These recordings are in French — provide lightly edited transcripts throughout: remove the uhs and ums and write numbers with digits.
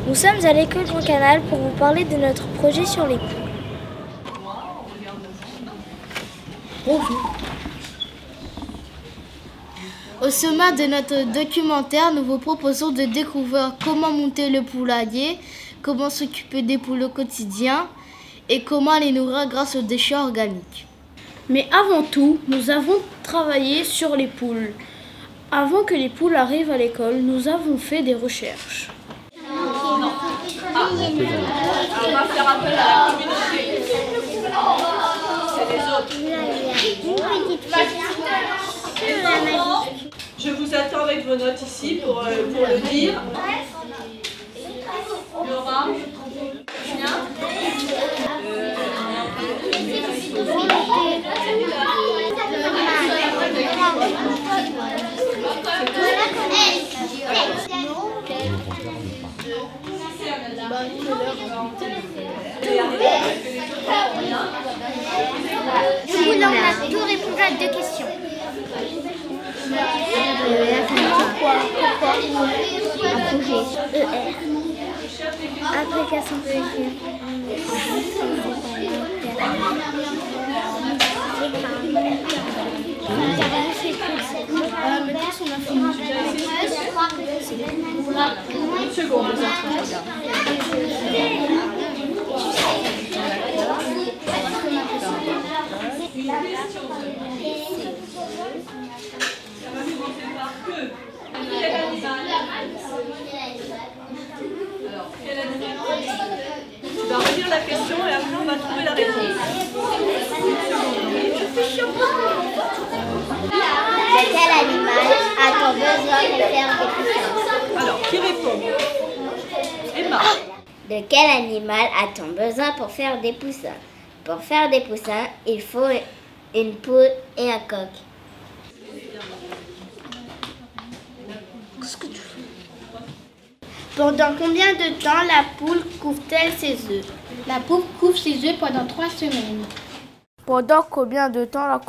Nous sommes à l'école Grand Canal pour vous parler de notre projet sur les poules. Bonjour. Au sommaire de notre documentaire, nous vous proposons de découvrir comment monter le poulailler, comment s'occuper des poules au quotidien et comment les nourrir grâce aux déchets organiques. Mais avant tout, nous avons travaillé sur les poules. Avant que les poules arrivent à l'école, nous avons fait des recherches. On va faire appel à la communauté. C'est les autres. Je vous attends avec vos notes ici pour le dire. Laura. Du coup, là, on a tout répondu à 2 questions. Pourquoi un projet ER. Application Tu vas relire la question et après on va trouver la réponse. De quel animal a-t-on besoin de faire des poussins? Alors, qui répond? Emma. De quel animal a-t-on besoin pour faire des poussins? Pour faire des poussins, il faut une poule et un coq. Pendant combien de temps la poule couve-t-elle ses œufs? La poule couve ses œufs pendant 3 semaines. Pendant combien de temps la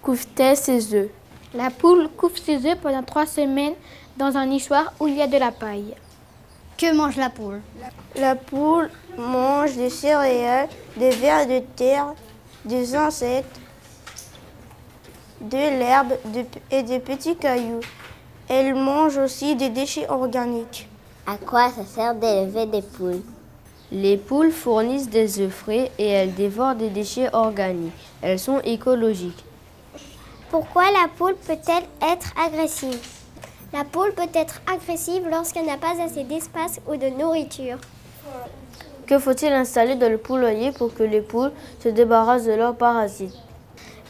couve-t-elle ses œufs? La poule couve ses œufs pendant 3 semaines dans un nichoir où il y a de la paille. Que mange la poule? La poule mange des céréales, des vers de terre, des insectes, de l'herbe et des petits cailloux. Elle mange aussi des déchets organiques. À quoi ça sert d'élever des poules? Les poules fournissent des œufs frais et elles dévorent des déchets organiques. Elles sont écologiques. Pourquoi la poule peut-elle être agressive? La poule peut être agressive lorsqu'elle n'a pas assez d'espace ou de nourriture. Que faut-il installer dans le poulailler pour que les poules se débarrassent de leurs parasites?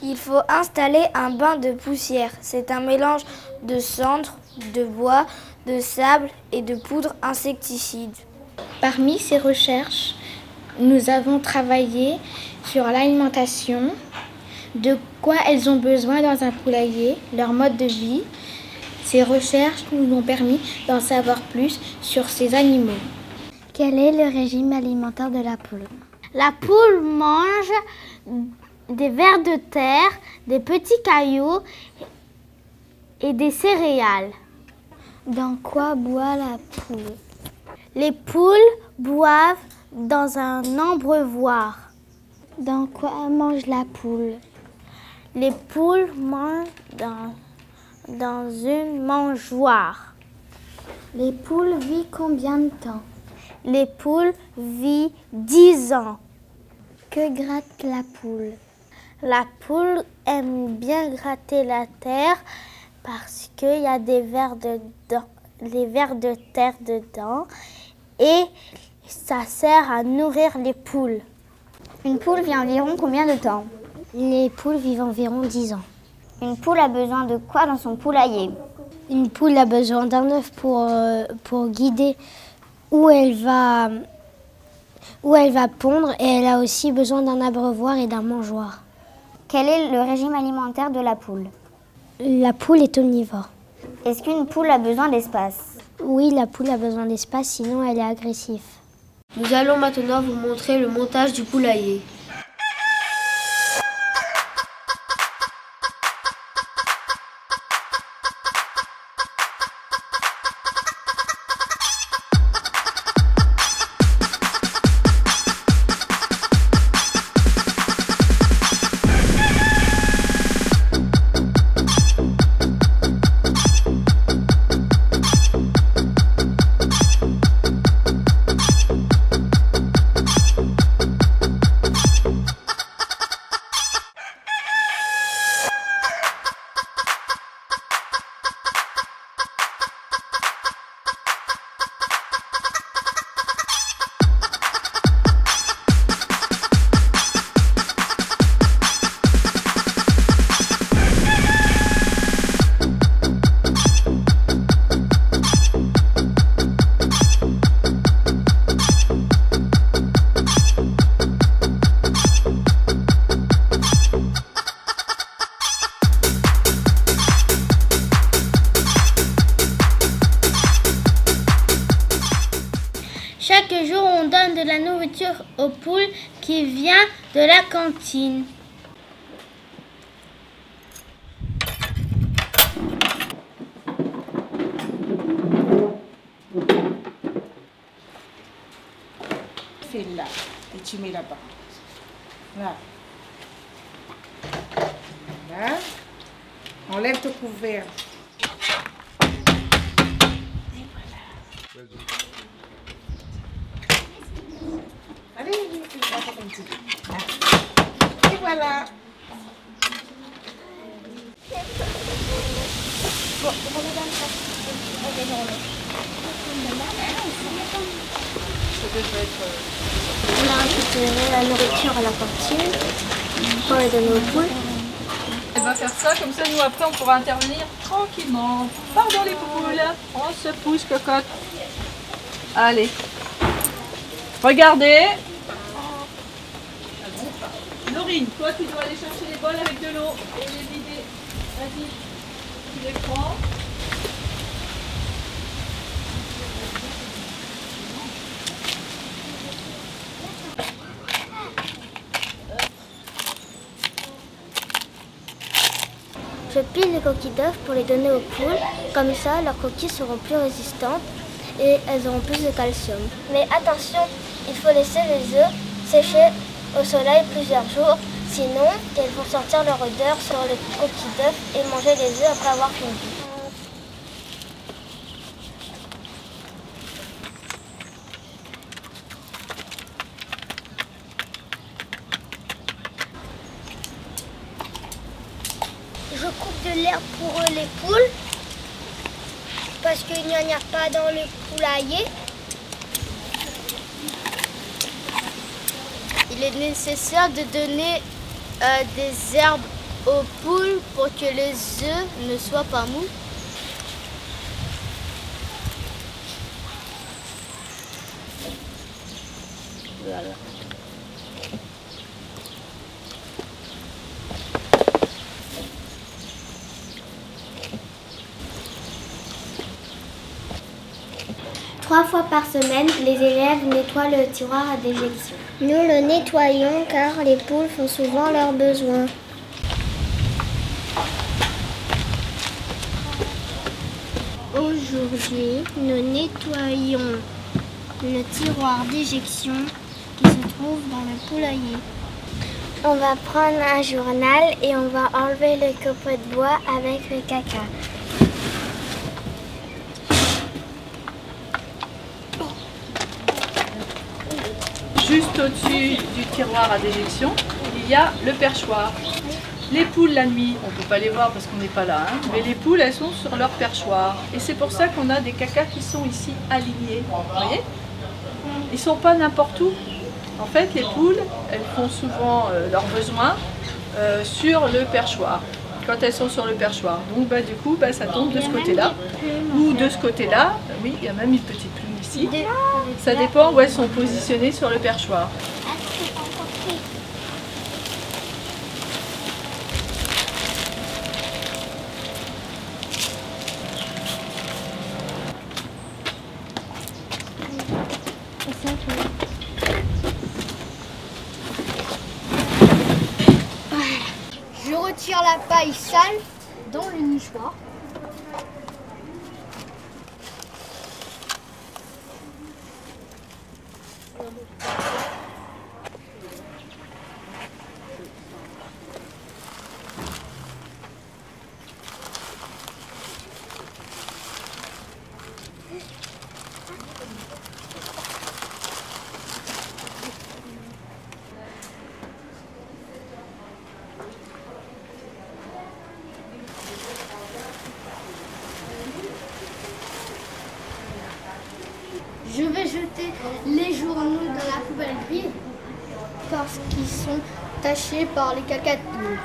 Il faut installer un bain de poussière. C'est un mélange de cendres, de bois, de sable et de poudre insecticide. Parmi ces recherches, nous avons travaillé sur l'alimentation, de quoi elles ont besoin dans un poulailler, leur mode de vie. Ces recherches nous ont permis d'en savoir plus sur ces animaux. Quel est le régime alimentaire de la poule? La poule mange des vers de terre, des petits cailloux et des céréales. Dans quoi boit la poule? Les poules boivent dans un abreuvoir. Dans quoi mange la poule? Les poules mangent dans une mangeoire. Les poules vivent combien de temps? Les poules vivent 10 ans. Que gratte la poule? La poule aime bien gratter la terre parce qu'il y a des vers de terre dedans et ça sert à nourrir les poules. Une poule vit environ combien de temps? Les poules vivent environ 10 ans. Une poule a besoin de quoi dans son poulailler? Une poule a besoin d'un œuf pour guider où elle va pondre et elle a aussi besoin d'un abreuvoir et d'un mangeoir. Quel est le régime alimentaire de la poule? La poule est omnivore. Est-ce qu'une poule a besoin d'espace? Oui, la poule a besoin d'espace, sinon elle est agressive. Nous allons maintenant vous montrer le montage du poulailler. Chaque jour, on donne de la nourriture aux poules qui vient de la cantine. Fais là et tu mets là-bas. Là. Là. Enlève ton couvert. Allez, et voilà. On a récupéré la nourriture à la cantine pour les donner aux poules. Elle va faire ça, comme ça nous après on pourra intervenir tranquillement. Pardon les poules, on se pousse cocotte. Allez. Regardez. Laurine, toi tu dois aller chercher les bols avec de l'eau et les vider. Vas-y, tu les prends. Je pile les coquilles d'œufs pour les donner aux poules. Comme ça, leurs coquilles seront plus résistantes et elles auront plus de calcium. Mais attention, il faut laisser les œufs sécher au soleil plusieurs jours. Sinon, elles vont sortir leur odeur sur les coquilles d'œufs et manger les œufs après avoir fini. Je coupe de l'herbe pour les poules parce qu'il n'y en a pas dans le poulailler. Il est nécessaire de donner des herbes aux poules pour que les œufs ne soient pas mous. Voilà. Trois fois par semaine, les élèves nettoient le tiroir à déjection. Nous le nettoyons car les poules font souvent leurs besoins. Aujourd'hui, nous nettoyons le tiroir d'éjection qui se trouve dans le poulailler. On va prendre un journal et on va enlever le copeau de bois avec le caca. Juste au-dessus du tiroir à déjection, il y a le perchoir. Les poules la nuit, on ne peut pas les voir parce qu'on n'est pas là, hein, mais les poules elles sont sur leur perchoir. Et c'est pour ça qu'on a des cacas qui sont ici alignés. Vous voyez ? Ils ne sont pas n'importe où. En fait, les poules, elles font souvent leurs besoins sur le perchoir. Quand elles sont sur le perchoir. Donc du coup, ça tombe de ce côté-là. Ou de ce côté-là. Oui, il y a même une petite plume ici. Ça dépend où elles sont positionnées sur le perchoir. Je retire la paille sale dans le nichoir. Je vais jeter les journaux dans la poubelle grise parce qu'ils sont tachés par les cacas de poules.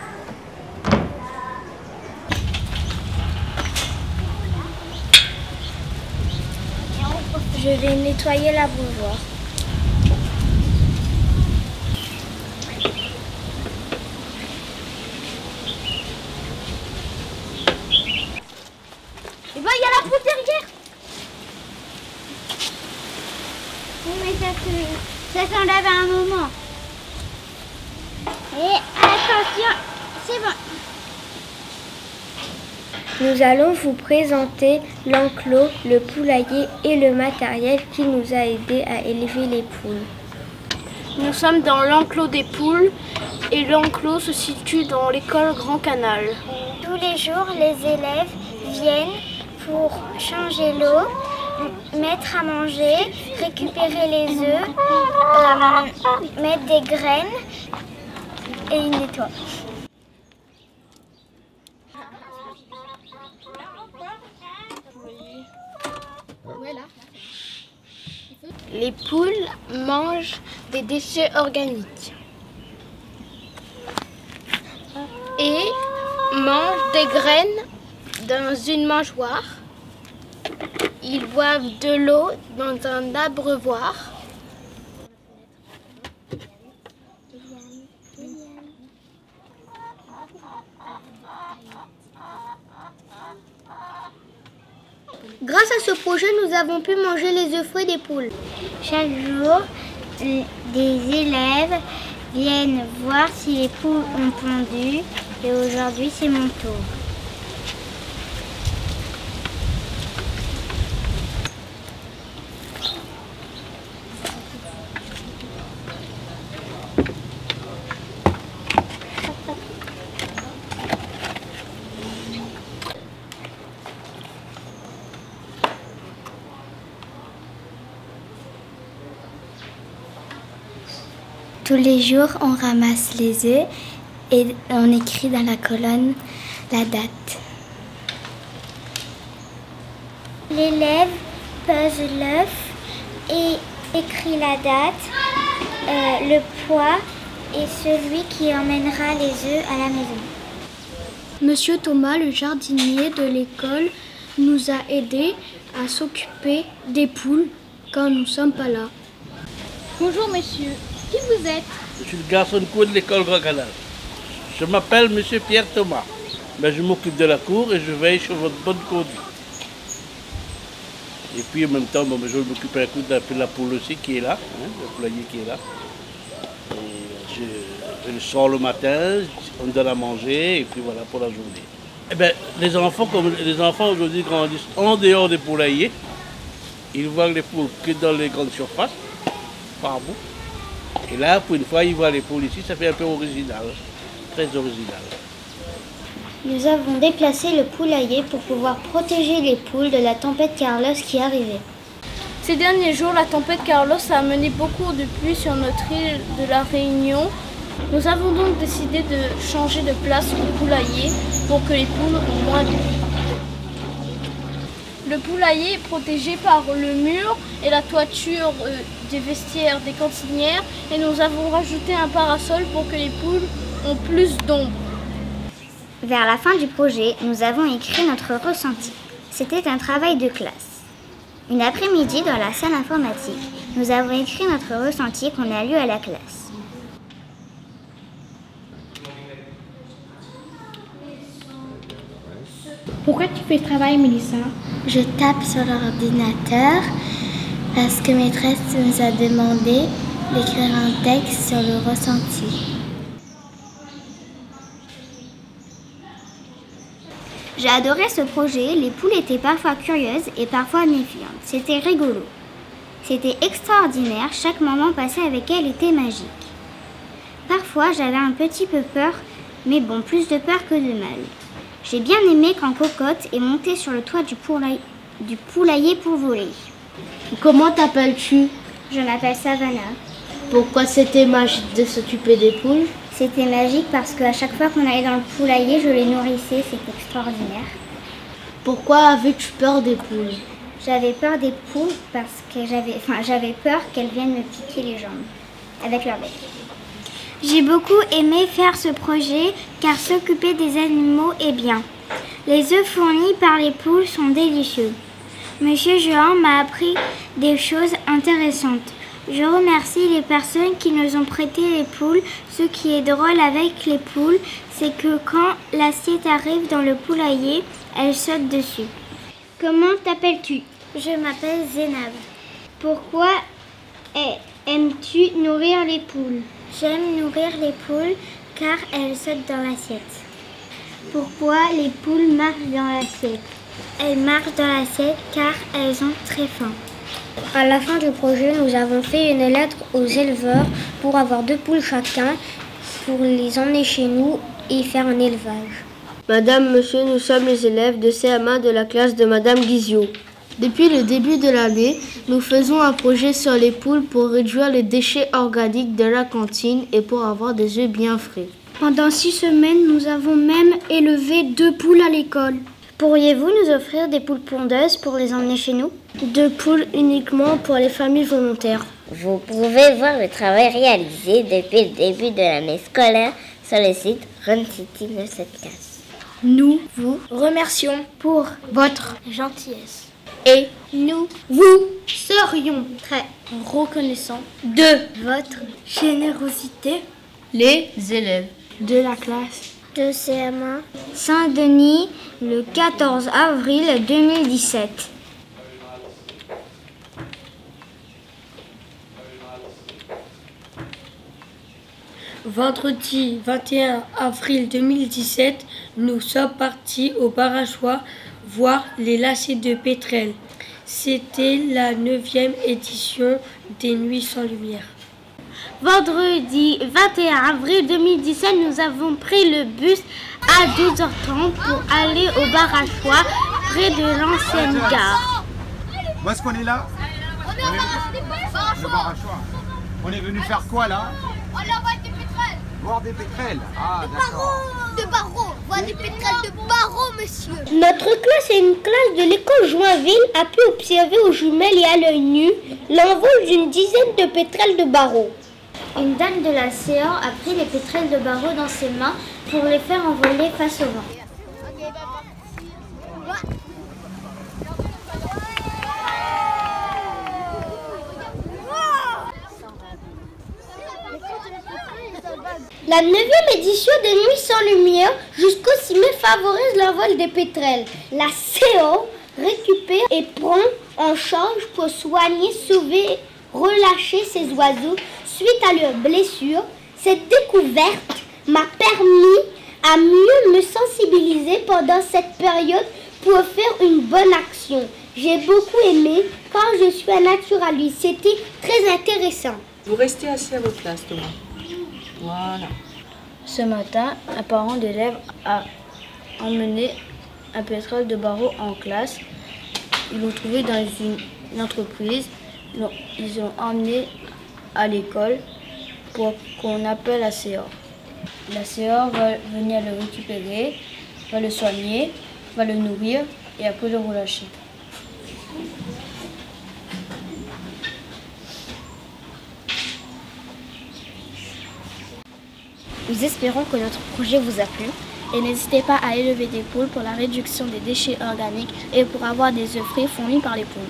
Je vais nettoyer la bougeoire. Et ben il y a la poule derrière. Oui, mais ça s'enlève à un moment. Et attention, c'est bon. Nous allons vous présenter l'enclos, le poulailler et le matériel qui nous a aidés à élever les poules. Nous sommes dans l'enclos des poules et l'enclos se situe dans l'école Grand Canal. Tous les jours, les élèves viennent pour changer l'eau, mettre à manger, récupérer les œufs, mettre des graines et ils nettoient. Les poules mangent des déchets organiques et mangent des graines dans une mangeoire. Ils boivent de l'eau dans un abreuvoir. Grâce à ce projet, nous avons pu manger les œufs frais des poules. Chaque jour, des élèves viennent voir si les poules ont pondu et aujourd'hui c'est mon tour. Tous les jours, on ramasse les œufs et on écrit dans la colonne la date. L'élève pèse l'œuf et écrit la date, le poids et celui qui emmènera les œufs à la maison. Monsieur Thomas, le jardinier de l'école, nous a aidés à s'occuper des poules quand nous ne sommes pas là. Bonjour monsieur, qui vous êtes? Je suis le garçon de cour de l'école Grand Canal. Je m'appelle Monsieur Pierre Thomas. Mais je m'occupe de la cour et je veille sur votre bonne conduite. Et puis en même temps, je m'occupe un coup de la poule aussi qui est là, le poulailler qui est là. Et je le sors le matin, on donne à manger et puis voilà pour la journée. Eh bien, les enfants aujourd'hui grandissent en dehors des poulaillers. Ils voient les poules que dans les grandes surfaces, par bout. Et là, pour une fois, ils voient les poules ici, ça fait un peu original, très original. Nous avons déplacé le poulailler pour pouvoir protéger les poules de la tempête Carlos qui arrivait. Ces derniers jours, la tempête Carlos a amené beaucoup de pluie sur notre île de la Réunion. Nous avons donc décidé de changer de place le poulailler pour que les poules aient moins de pluie. Le poulailler est protégé par le mur et la toiture des vestiaires des cantinières et nous avons rajouté un parasol pour que les poules aient plus d'ombre. Vers la fin du projet, nous avons écrit notre ressenti. C'était un travail de classe. Une après-midi, dans la salle informatique, nous avons écrit notre ressenti qu'on a lu à la classe. Pourquoi tu fais ce travail, Mélissa? Je tape sur l'ordinateur parce que maîtresse nous a demandé d'écrire un texte sur le ressenti. J'ai adoré ce projet, les poules étaient parfois curieuses et parfois méfiantes. C'était rigolo. C'était extraordinaire, chaque moment passé avec elles était magique. Parfois j'avais un petit peu peur, mais bon, plus de peur que de mal. J'ai bien aimé quand Cocotte est montée sur le toit du poulailler pour voler. Comment t'appelles-tu? Je m'appelle Savannah. Pourquoi c'était magique de s'occuper des poules? C'était magique parce qu'à chaque fois qu'on allait dans le poulailler, je les nourrissais, c'était extraordinaire. Pourquoi avais-tu peur des poules? J'avais peur des poules parce que j'avais peur qu'elles viennent me piquer les jambes avec leur bec. J'ai beaucoup aimé faire ce projet car s'occuper des animaux est bien. Les œufs fournis par les poules sont délicieux. Monsieur Jehan m'a appris des choses intéressantes. Je remercie les personnes qui nous ont prêté les poules. Ce qui est drôle avec les poules, c'est que quand l'assiette arrive dans le poulailler, elles sautent dessus. Comment t'appelles-tu? Je m'appelle Zénab. Pourquoi aimes-tu nourrir les poules? J'aime nourrir les poules car elles sautent dans l'assiette. Pourquoi les poules marchent dans l'assiette? Elles marchent dans l'assiette car elles ont très faim. À la fin du projet, nous avons fait une lettre aux éleveurs pour avoir 2 poules chacun, pour les emmener chez nous et faire un élevage. Madame, monsieur, nous sommes les élèves de CM1 de la classe de Madame Guizio. Depuis le début de l'année, nous faisons un projet sur les poules pour réduire les déchets organiques de la cantine et pour avoir des œufs bien frais. Pendant 6 semaines, nous avons même élevé 2 poules à l'école. Pourriez-vous nous offrir des poules pondeuses pour les emmener chez nous? 2 poules uniquement pour les familles volontaires. Vous pouvez voir le travail réalisé depuis le début de l'année scolaire sur le site Run City 974. Nous vous remercions pour votre Gentillesse. et nous vous serions très Reconnaissant de votre générosité. les élèves De la classe De CM1. Saint-Denis le 14 avril 2017. Vendredi 21 avril 2017, nous sommes partis au Barachois voir les lacets de pétrel. C'était la 9e édition des Nuits sans lumière. Vendredi 21 avril 2017, nous avons pris le bus à 12h30 pour aller au Barachois, près de l'ancienne gare. Où est-ce qu'on est là? Le Barachois. On est venu faire quoi là? On va voir des pétrels. Voir des pétrels. Ah d'accord. De barreaux. Voir des pétrels de barreaux, monsieur. Notre classe est une classe de l'école Joinville a pu observer aux jumelles et à l'œil nu l'envol d'une dizaine de pétrels de barreaux. Une dame de la CA a pris les pétrels de barreaux dans ses mains pour les faire envoler face au vent. La 9e édition des Nuits sans lumière jusqu'au 6 mai favorise l'envol des pétrels. La CO récupère et prend en charge pour soigner, sauver, relâcher ces oiseaux suite à leurs blessures. Cette découverte m'a permis à mieux me sensibiliser pendant cette période pour faire une bonne action. J'ai beaucoup aimé quand je suis un naturaliste. C'était très intéressant. Vous restez assis à votre place, Thomas. Voilà. Ce matin, un parent d'élève a emmené un pétrole de barreaux en classe. Ils l'ont trouvé dans une entreprise. Ils l'ont emmené à l'école pour qu'on appelle la CA. La CA va venir le récupérer, va le soigner, va le nourrir et après le relâcher. Nous espérons que notre projet vous a plu et n'hésitez pas à élever des poules pour la réduction des déchets organiques et pour avoir des œufs frais fournis par les poules.